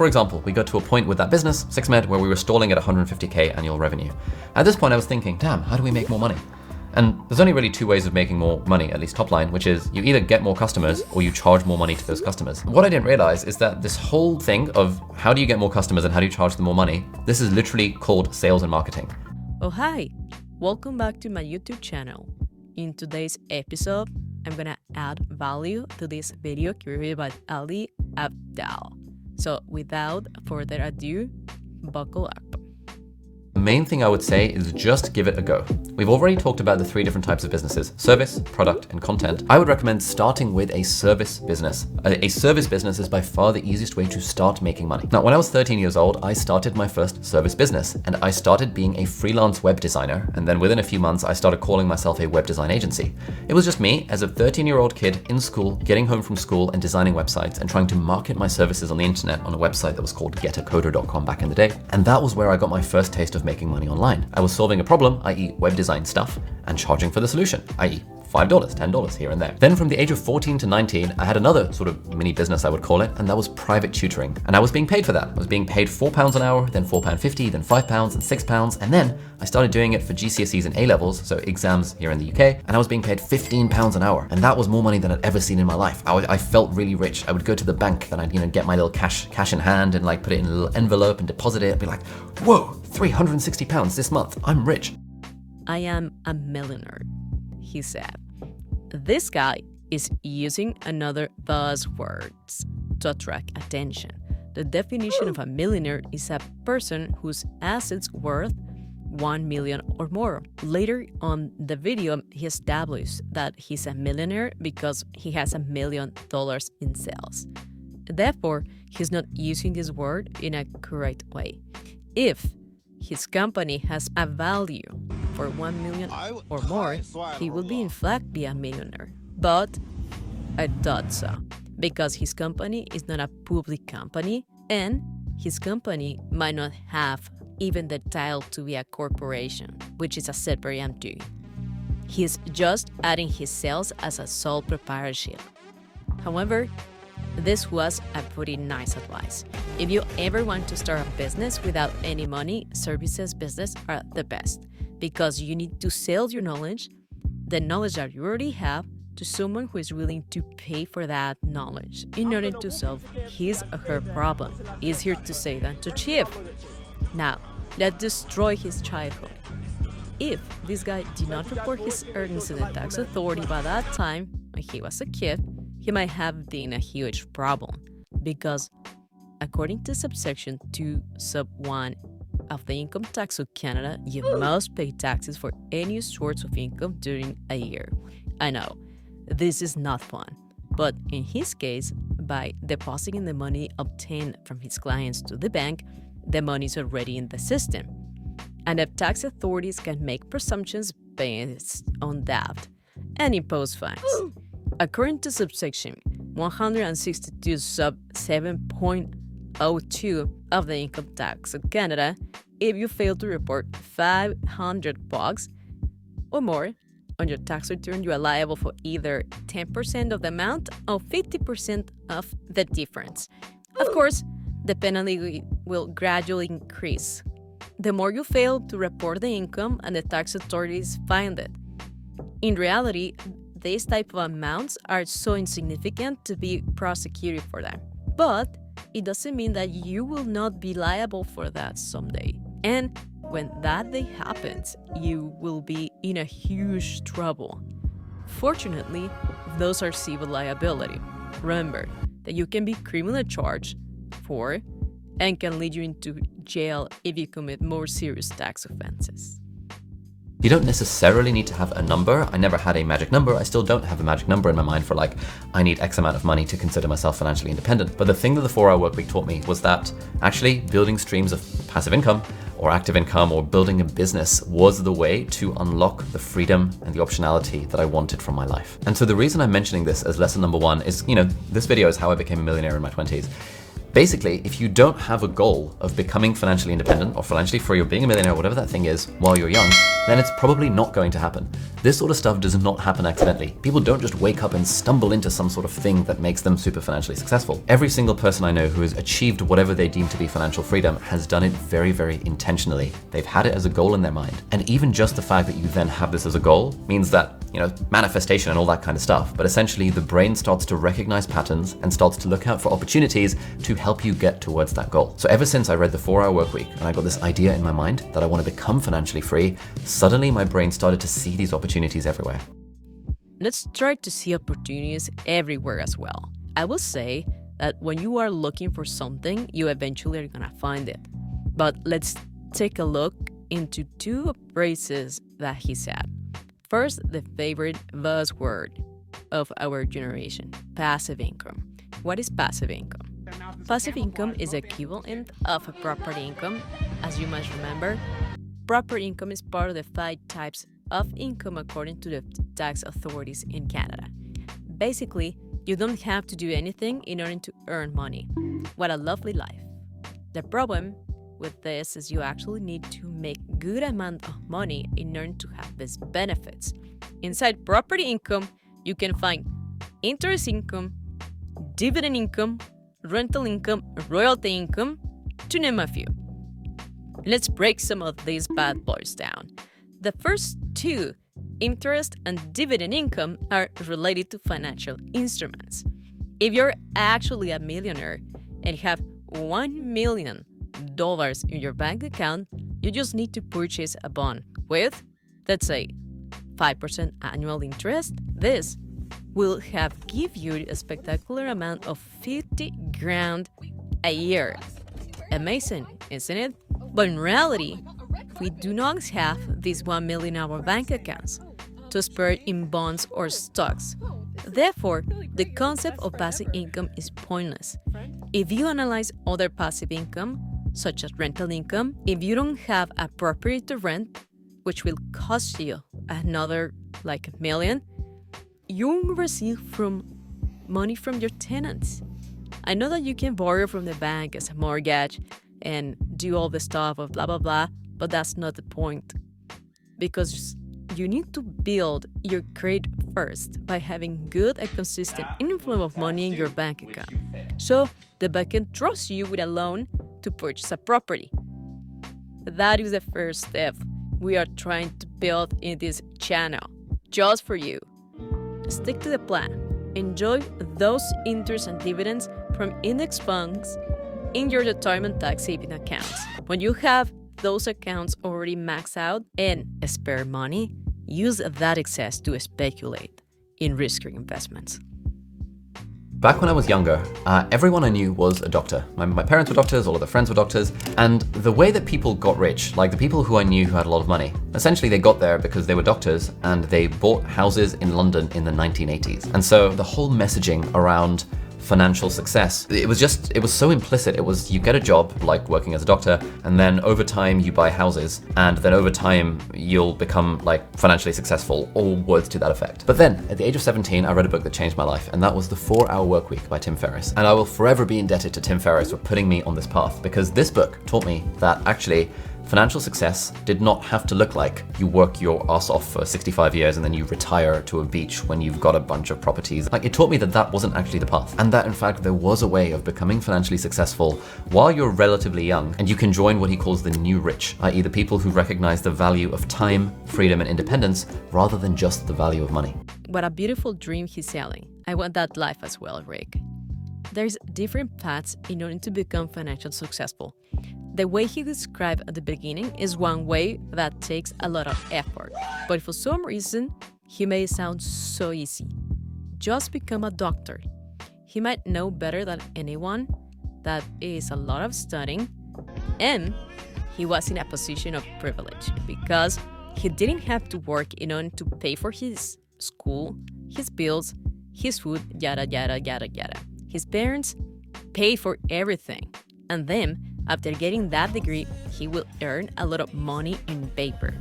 For example, we got to a point with that business, 6med, where we were stalling at 150K annual revenue. At this point, I was thinking, damn, how do we make more money? And there's only really two ways of making more money, at least top line, which is you either get more customers or you charge more money to those customers. What I didn't realize is that this whole thing of how do you get more customers and how do you charge them more money, this is literally called sales and marketing. Oh, hi. Welcome back to my YouTube channel. In today's episode, I'm gonna add value to this video created by Ali Abdal. So without further ado, buckle up. The main thing I would say is just give it a go. We've already talked about the three different types of businesses: service, product, and content. I would recommend starting with a service business. A service business is by far the easiest way to start making money. Now, when I was 13 years old, I started my first service business, and I started being a freelance web designer. And then within a few months, I started calling myself a web design agency. It was just me as a 13-year-old kid in school, getting home from school and designing websites and trying to market my services on the internet on a website that was called getacoder.com back in the day. And that was where I got my first taste of making money online. I was solving a problem, i.e. web design stuff, and charging for the solution, i.e. $5, $10 here and there. Then from the age of 14 to 19, I had another sort of mini business, I would call it, and that was private tutoring. And I was being paid for that. I was being paid £4 an hour, then £4.50, then £5 and £6. And then I started doing it for GCSEs and A-levels, so exams here in the UK, and I was being paid £15 an hour. And that was more money than I'd ever seen in my life. I felt really rich. I would go to the bank and I'd get my little cash in hand and like put it in a little envelope and deposit it. I'd be like, whoa, £360 this month. I'm rich. I am a millionaire, he said. This guy is using another buzzwords to attract attention. The definition of a millionaire is a person whose assets worth 1 million or more. Later on the video, he established that he's a millionaire because he has $1 million in sales. Therefore, he's not using this word in a correct way. If his company has a value for 1 million or more, he will be in fact be a millionaire. But I thought so, because his company is not a public company and his company might not have even the title to be a corporation, which is a separate entity. He's just adding his sales as a sole proprietorship. However, this was a pretty nice advice. If you ever want to start a business without any money, services business are the best because you need to sell your knowledge, the knowledge that you already have, to someone who is willing to pay for that knowledge in order to solve his or her problem. Easier to say than to achieve. Now, let's destroy his childhood. If this guy did not report his earnings to the tax authority by that time, when he was a kid, he might have been a huge problem because according to subsection 2 sub 1 of the income tax of Canada, you must pay taxes for any source of income during a year. I know, this is not fun, but in his case, by depositing the money obtained from his clients to the bank, the money is already in the system. And the tax authorities can make presumptions based on that and impose fines. According to subsection 162 sub 7.02 of the income tax of Canada, if you fail to report $500 or more on your tax return, you are liable for either 10% of the amount or 50% of the difference. Of course, the penalty will gradually increase the more you fail to report the income and the tax authorities find it. In reality, these type of amounts are so insignificant to be prosecuted for them. But it doesn't mean that you will not be liable for that someday. And when that day happens, you will be in a huge trouble. Fortunately, those are civil liability. Remember that you can be criminally charged for and can lead you into jail if you commit more serious tax offenses. You don't necessarily need to have a number. I never had a magic number. I still don't have a magic number in my mind for like, I need X amount of money to consider myself financially independent. But the thing that the 4-hour workweek taught me was that actually building streams of passive income or active income or building a business was the way to unlock the freedom and the optionality that I wanted from my life. And so the reason I'm mentioning this as lesson number 1 is, this video is how I became a millionaire in my 20s. Basically, if you don't have a goal of becoming financially independent or financially free or being a millionaire, whatever that thing is, while you're young, then it's probably not going to happen. This sort of stuff does not happen accidentally. People don't just wake up and stumble into some sort of thing that makes them super financially successful. Every single person I know who has achieved whatever they deem to be financial freedom has done it very, very intentionally. They've had it as a goal in their mind. And even just the fact that you then have this as a goal means that, manifestation and all that kind of stuff. But essentially, the brain starts to recognize patterns and starts to look out for opportunities to help you get towards that goal. So ever since I read The 4-Hour Workweek and I got this idea in my mind that I want to become financially free, suddenly my brain started to see these opportunities everywhere. Let's try to see opportunities everywhere as well. I will say that when you are looking for something, you eventually are gonna find it. But let's take a look into two phrases that he said. First, the favorite buzzword of our generation, passive income. What is passive income? Passive income is equivalent of a property income. As you must remember, property income is part of the 5 types of income according to the tax authorities in Canada. Basically, you don't have to do anything in order to earn money. What a lovely life. The problem with this is you actually need to make good amount of money in order to have these benefits. Inside property income, you can find interest income, dividend income, rental income, royalty income, to name a few. Let's break some of these bad boys down. The first two, interest and dividend income, are related to financial instruments. If you're actually a millionaire and have $1 million in your bank account, you just need to purchase a bond with, let's say, 5% annual interest. This will give you a spectacular amount of 50 grand a year. Amazing, isn't it? But in reality, we do not have these 1 million in our bank accounts to spare in bonds or stocks. Therefore, the concept of passive income is pointless. If you analyze other passive income, such as rental income, if you don't have a property to rent, which will cost you another like $1 million, you will receive money from your tenants. I know that you can borrow from the bank as a mortgage and do all the stuff of blah, blah, blah, but that's not the point. Because you need to build your credit first by having good and consistent inflow of money in your bank account. So the bank can trust you with a loan to purchase a property. That is the first step we are trying to build in this channel, just for you. Stick to the plan. Enjoy those interest and dividends from index funds in your retirement tax saving accounts. When you have those accounts already maxed out and spare money, use that excess to speculate in risky investments. Back when I was younger, everyone I knew was a doctor. My parents were doctors, all of their friends were doctors, and the way that people got rich, like the people who I knew who had a lot of money, essentially they got there because they were doctors and they bought houses in London in the 1980s. And so the whole messaging around financial success, it was so implicit. It was, you get a job like working as a doctor, and then over time you buy houses, and then over time you'll become like financially successful, or words to that effect. But then at the age of 17, I read a book that changed my life, and that was The 4-Hour Workweek by Tim Ferriss. And I will forever be indebted to Tim Ferriss for putting me on this path, because this book taught me that actually financial success did not have to look like you work your ass off for 65 years and then you retire to a beach when you've got a bunch of properties. Like, it taught me that that wasn't actually the path, and that in fact there was a way of becoming financially successful while you're relatively young, and you can join what he calls the new rich, i.e. the people who recognize the value of time, freedom, and independence rather than just the value of money. What a beautiful dream he's selling. I want that life as well, Rick. There's different paths in order to become financially successful. The way he described at the beginning is one way that takes a lot of effort, but for some reason, he may sound so easy. Just become a doctor. He might know better than anyone that is a lot of studying, and he was in a position of privilege because he didn't have to work in order to pay for his school, his bills, his food, yada, yada, yada, yada. His parents paid for everything, and then after getting that degree, he will earn a lot of money in paper,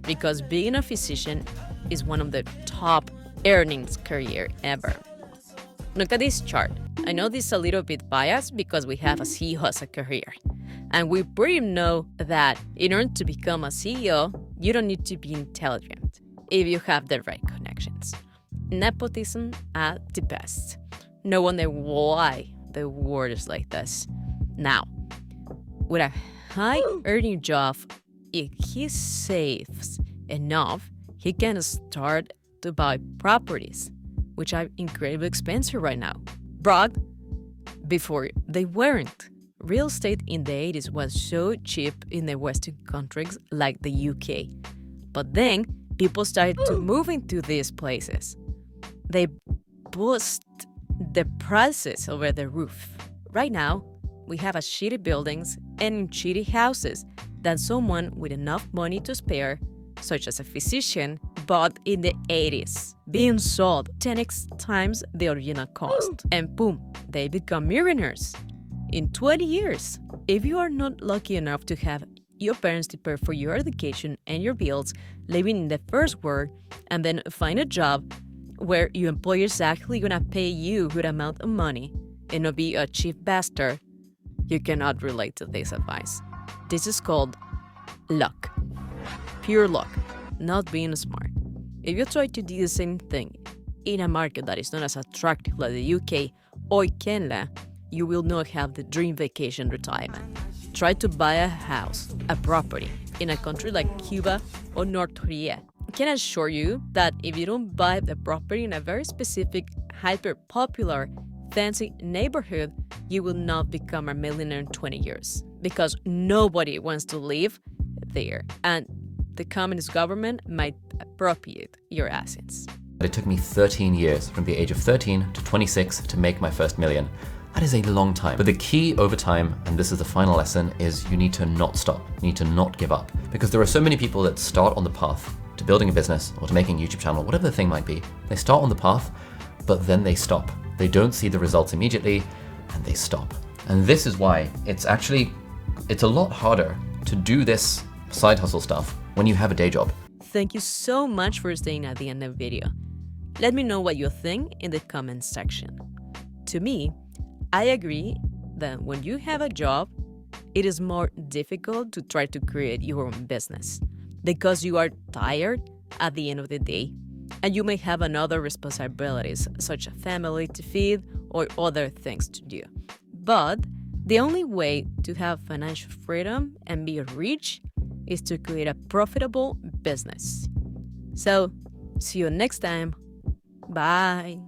because being a physician is one of the top earnings career ever. Look at this chart. I know this is a little bit biased because we have a CEO as a career. And we pretty know that in order to become a CEO, you don't need to be intelligent if you have the right connections. Nepotism at the best. No wonder why the word is like this. Now, with a high-earning job, if he saves enough, he can start to buy properties, which are incredibly expensive right now. But before, they weren't. Real estate in the 80s was so cheap in the Western countries like the UK. But then, people started to move into these places. They boost the prices over the roof. Right now, we have a shitty buildings and shitty houses that someone with enough money to spare, such as a physician, bought in the 80s, being sold 10x times the original cost. And boom, they become millionaires in 20 years. If you are not lucky enough to have your parents to pay for your education and your bills, living in the first world, and then find a job where your employer is actually gonna pay you a good amount of money and not be a cheap bastard, you cannot relate to this advice. This is called luck. Pure luck, not being smart. If you try to do the same thing in a market that is not as attractive like the UK or Canada, you will not have the dream vacation retirement. Try to buy a house, a property, in a country like Cuba or North Korea. I can assure you that if you don't buy the property in a very specific, hyper-popular, fancy neighborhood, you will not become a millionaire in 20 years because nobody wants to live there, and the communist government might appropriate your assets. It took me 13 years from the age of 13 to 26 to make my first million. That is a long time. But the key over time, and this is the final lesson, is you need to not stop. You need to not give up. Because there are so many people that start on the path to building a business or to making a YouTube channel, whatever the thing might be. They start on the path, but then they stop. They don't see the results immediately, and they stop. And this is why it's a lot harder to do this side hustle stuff when you have a day job. Thank you so much for staying at the end of the video. Let me know what you think in the comments section. To me, I agree that when you have a job, it is more difficult to try to create your own business because you are tired at the end of the day and you may have another responsibilities such as family to feed or other things to do. But the only way to have financial freedom and be rich is to create a profitable business. So, see you next time. Bye.